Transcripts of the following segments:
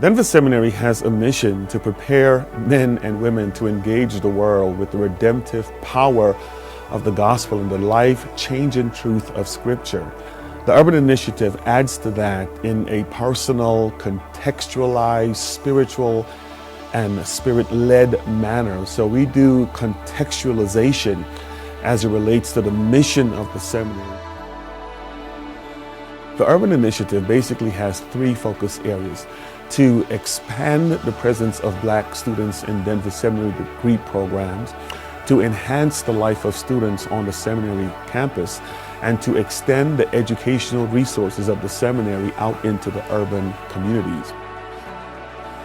Denver Seminary has a mission to prepare men and women to engage the world with the redemptive power of the gospel and the life-changing truth of Scripture. The Urban Initiative adds to that in a personal, contextualized, spiritual, and spirit-led manner. So we do contextualization as it relates to the mission of the seminary. The Urban Initiative basically has three focus areas: to expand the presence of Black students in Denver Seminary degree programs, to enhance the life of students on the seminary campus, and to extend the educational resources of the seminary out into the urban communities.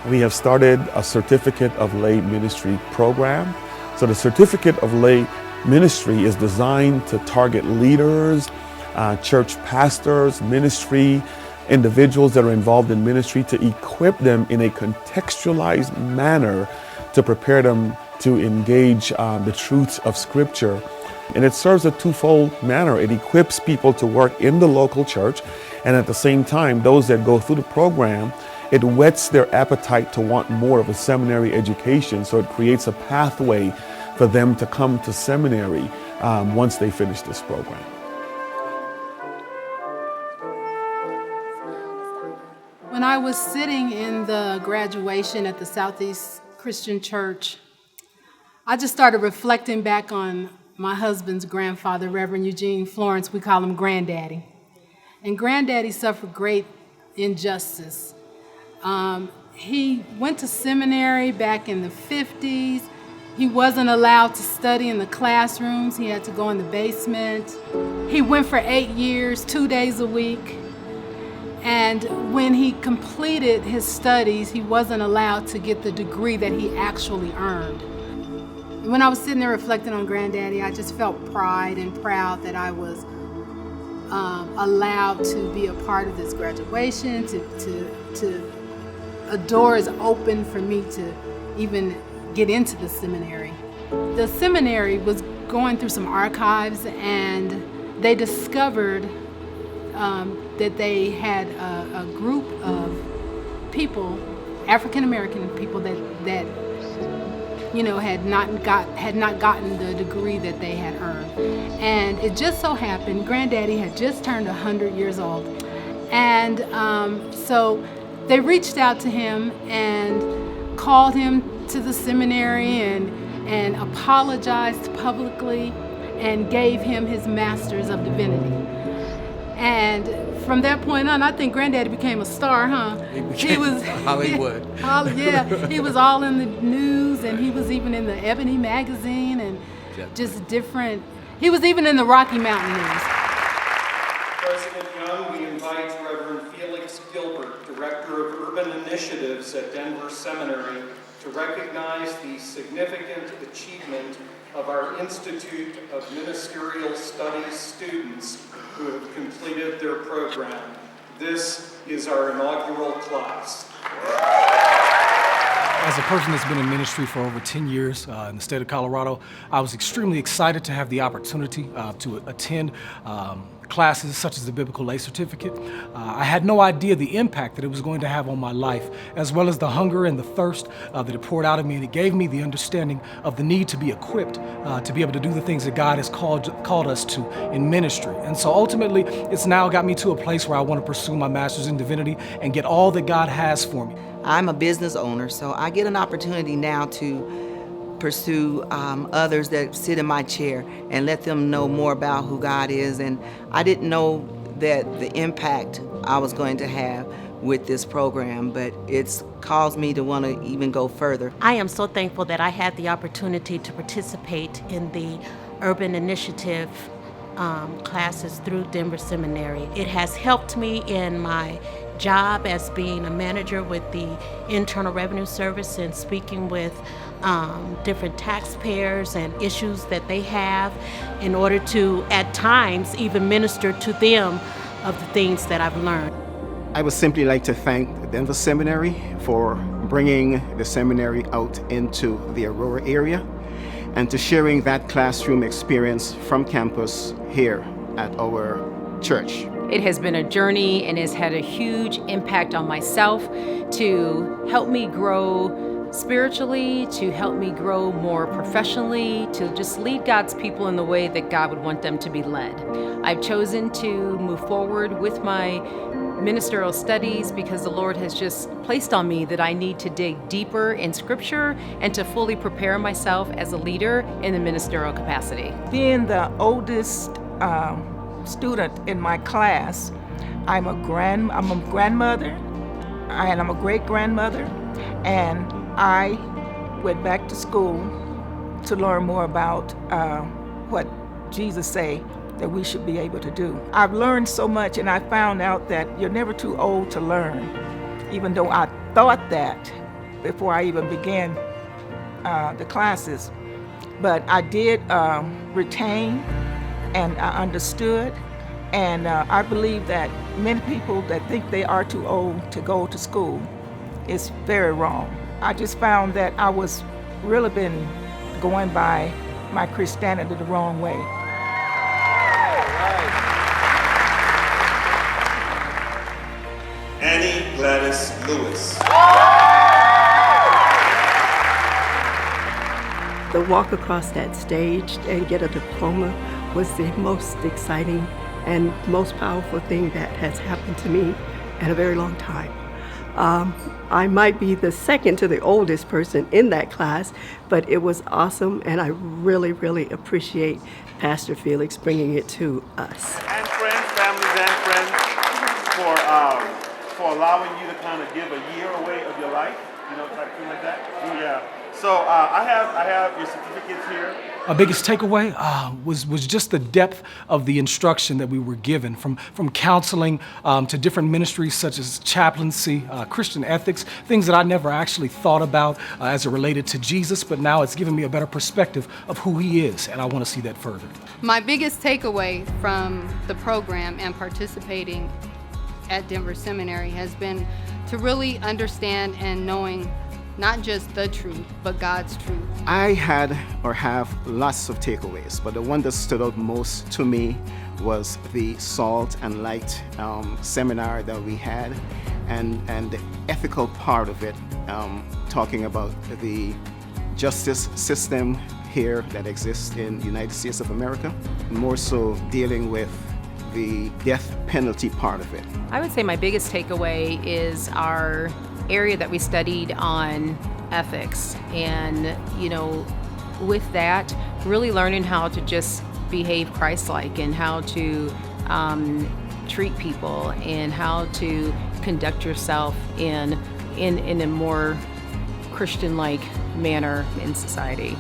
We have started a Certificate of Lay Ministry program. So the Certificate of Lay Ministry is designed to target leaders, church pastors, ministry, individuals that are involved in ministry, to equip them in a contextualized manner to prepare them to engage the truths of Scripture. And it serves a twofold manner. It equips people to work in the local church, and at the same time, those that go through the program, it whets their appetite to want more of a seminary education, so it creates a pathway for them to come to seminary once they finish this program. When I was sitting in the graduation at the Southeast Christian Church, I just started reflecting back on my husband's grandfather, Reverend Eugene Florence. We call him Granddaddy. And Granddaddy suffered great injustice. He went to seminary back in the 50s. He wasn't allowed to study in the classrooms. He had to go in the basement. He went for 8 years, 2 days a week. And when he completed his studies, he wasn't allowed to get the degree that he actually earned. When I was sitting there reflecting on Granddaddy, I just felt pride and proud that I was allowed to be a part of this graduation, a door is open for me to even get into the seminary. The seminary was going through some archives, and they discovered that they had a group of people, African American people, that had not gotten the degree that they had earned. And it just so happened Granddaddy had just turned 100 years old. And so they reached out to him and called him to the seminary and apologized publicly and gave him his Master's of Divinity. And from that point on, I think Granddaddy became a star, huh? He was Hollywood. He was all in the news, and he was even in the Ebony magazine, and just different. He was even in the Rocky Mountain news. President Young, we invite Reverend Felix Gilbert, Director of Urban Initiatives at Denver Seminary, to recognize the significant achievement of our Institute of Ministerial Studies students who have completed their program. This is our inaugural class. As a person that's been in ministry for over 10 years in the state of Colorado, I was extremely excited to have the opportunity to attend classes such as the Biblical Lay Certificate. I had no idea the impact that it was going to have on my life, as well as the hunger and the thirst that it poured out of me, and it gave me the understanding of the need to be equipped to be able to do the things that God has called us to in ministry. And so ultimately, it's now got me to a place where I want to pursue my Master's in Divinity and get all that God has for me. I'm a business owner, so I get an opportunity now to pursue others that sit in my chair and let them know more about who God is. And I didn't know that the impact I was going to have with this program, but it's caused me to want to even go further. I am so thankful that I had the opportunity to participate in the Urban Initiative classes through Denver Seminary. It has helped me in my job as being a manager with the Internal Revenue Service and speaking with different taxpayers and issues that they have in order to, at times, even minister to them of the things that I've learned. I would simply like to thank the Denver Seminary for bringing the seminary out into the Aurora area and to sharing that classroom experience from campus here at our church. It has been a journey and has had a huge impact on myself to help me grow spiritually, to help me grow more professionally, to just lead God's people in the way that God would want them to be led. I've chosen to move forward with my ministerial studies because the Lord has just placed on me that I need to dig deeper in Scripture and to fully prepare myself as a leader in the ministerial capacity. Being the oldest student in my class, I'm a grandmother and I'm a great-grandmother, and I went back to school to learn more about what Jesus say that we should be able to do. I've learned so much, and I found out that you're never too old to learn, even though I thought that before I even began the classes. But I did retain, and I understood, and I believe that many people that think they are too old to go to school is very wrong. I just found that I was really been going by my Christianity the wrong way. Annie Gladys Lewis. The walk across that stage and get a diploma was the most exciting and most powerful thing that has happened to me in a very long time. I might be the second to the oldest person in that class, but it was awesome, and I really, really appreciate Pastor Felix bringing it to us. And friends, families and friends, for allowing you to kind of give a year away of your life, type thing like that. Yeah. So I have your certificates here. Our biggest takeaway was just the depth of the instruction that we were given, from counseling to different ministries such as chaplaincy, Christian ethics, things that I never actually thought about as it related to Jesus, but now it's given me a better perspective of who he is, and I want to see that further. My biggest takeaway from the program and participating at Denver Seminary has been to really understand and knowing not just the truth, but God's truth. I had or have lots of takeaways, but the one that stood out most to me was the Salt and Light seminar that we had, and the ethical part of it, talking about the justice system here that exists in the United States of America, more so dealing with the death penalty part of it. I would say my biggest takeaway is our area that we studied on ethics, and with that, really learning how to just behave Christ-like and how to treat people and how to conduct yourself in a more Christian-like manner in society.